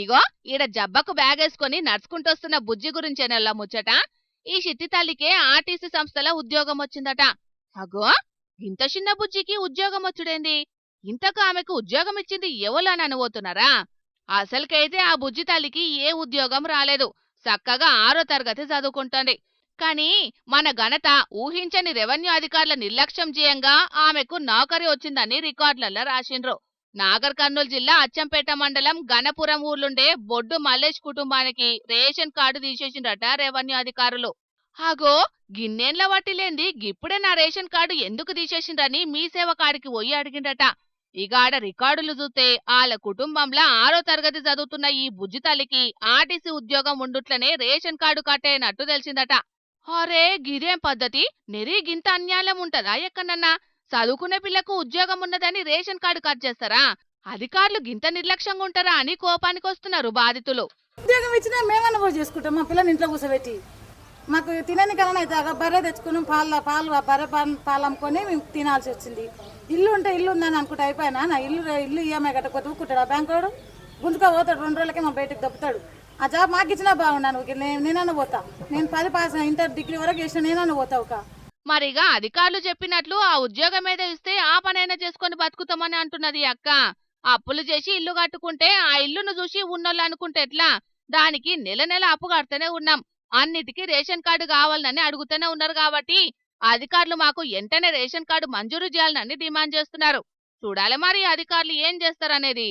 ఇగో ఈడ జబ్బకు బ్యాగేసుకొని నడుచుకుంటొస్తున్న బుజ్జి గురించేనల్లా ముచ్చట. ఈ చిట్టి తల్లికే ఆర్టీసీ సంస్థల ఉద్యోగం వచ్చిందట. అగో ఇంత చిన్న బుజ్జికి ఉద్యోగం వచ్చుడేంది? ఇంతకు ఆమెకు ఉద్యోగం ఇచ్చింది ఎవలని అనుబోతున్నారా? అసలుకైతే ఆ బుజ్జి తల్లికి ఏ ఉద్యోగం రాలేదు. చక్కగా 6వ తరగతి చదువుకుంటోంది. కాని మన ఘనత ఊహించని రెవెన్యూ అధికారుల నిర్లక్ష్యం చేయంగా ఆమెకు నౌకరీ వచ్చిందని రికార్డులలో రాసిండ్రు. నాగర్ కర్నూలు జిల్లా అచ్చంపేట మండలం గణపురం ఊర్లుండే బొడ్డు మల్లేష్ కుటుంబానికి రేషన్ కార్డు తీసేసిండ్రట రెవెన్యూ అధికారులు. అగో గిన్నేండ్ల వట్టిలేంది గిప్పుడే నా రేషన్ కార్డు ఎందుకు తీసేసిండ్రని మీ సేవ కాడికి పోయి అడిగిండ్రట. ఇక ఆడ రికార్డులు చూస్తే వాళ్ళ కుటుంబంలో 6వ తరగతి చదువుతున్న ఈ బుజ్జి తల్లికి ఆర్టీసీ ఉద్యోగం ఉండుట్లనే రేషన్ కార్డు కట్టేయనట్టు తెలిసిందట. అరే గిదేం పద్ధతి? నెరీ గింత అన్యాయం ఉంటదా ఎక్కడన్నా? చదువుకునే పిల్లకు ఉద్యోగం ఉన్నదని రేషన్ కార్డు కట్ చేస్తారా? అధికారులు గింత నిర్లక్ష్యంగా ఉంటారా అని కోపానికొస్తున్నారు బాధితులు. ఉద్యోగం ఇచ్చినా మేమన్నా పోయి చేసుకుంటాం. మా పిల్లల్ని ఇంట్లో కూర్చోబెట్టి మాకు తినని కన్నా అయితే బర్రె తెచ్చుకుని పాలు బర్రె పాలు అమ్ముకొని మేము తినాల్సి వచ్చింది. ఇల్లు ఉంటే ఇల్లు ఉందని అనుకుంటే అయిపోయినా నా ఇల్లు ఈఎంఐ కట్టకపోతే ఊక్కుంటాడు. ఆ బ్యాంకు గుంజుగా పోతాడు, 2 రోజులకే మా బయటకు దప్పుతాడు. ఆ జాబ్ మాకు ఇచ్చినా బాగున్నాను. నేనన్నా పోతా. నేను 10 పాస్ ఇంటర్ డిగ్రీ వరకు చేసిన నేనన్నా పోతా. ఒక మరిగా అధికారులు చెప్పినట్లు ఆ ఉద్యోగం మీద ఇస్తే ఆ పనైనా చేసుకొని బతుకుతామని అంటున్నది అక్క. అప్పులు చేసి ఇల్లు కట్టుకుంటే ఆ ఇల్లును చూసి ఉన్నోళ్ళు అనుకుంటే ఎట్లా? దానికి నెల నెల అప్పు కడుతూనే ఉన్నాం. అన్నిటికీ రేషన్ కార్డు కావాలని అడుగుతూనే ఉన్నారు కాబట్టి అధికారులు మాకు వెంటనే రేషన్ కార్డు మంజూరు చేయాలని డిమాండ్ చేస్తున్నారు. చూడాలి మరి అధికారులు ఏం చేస్తారనేది.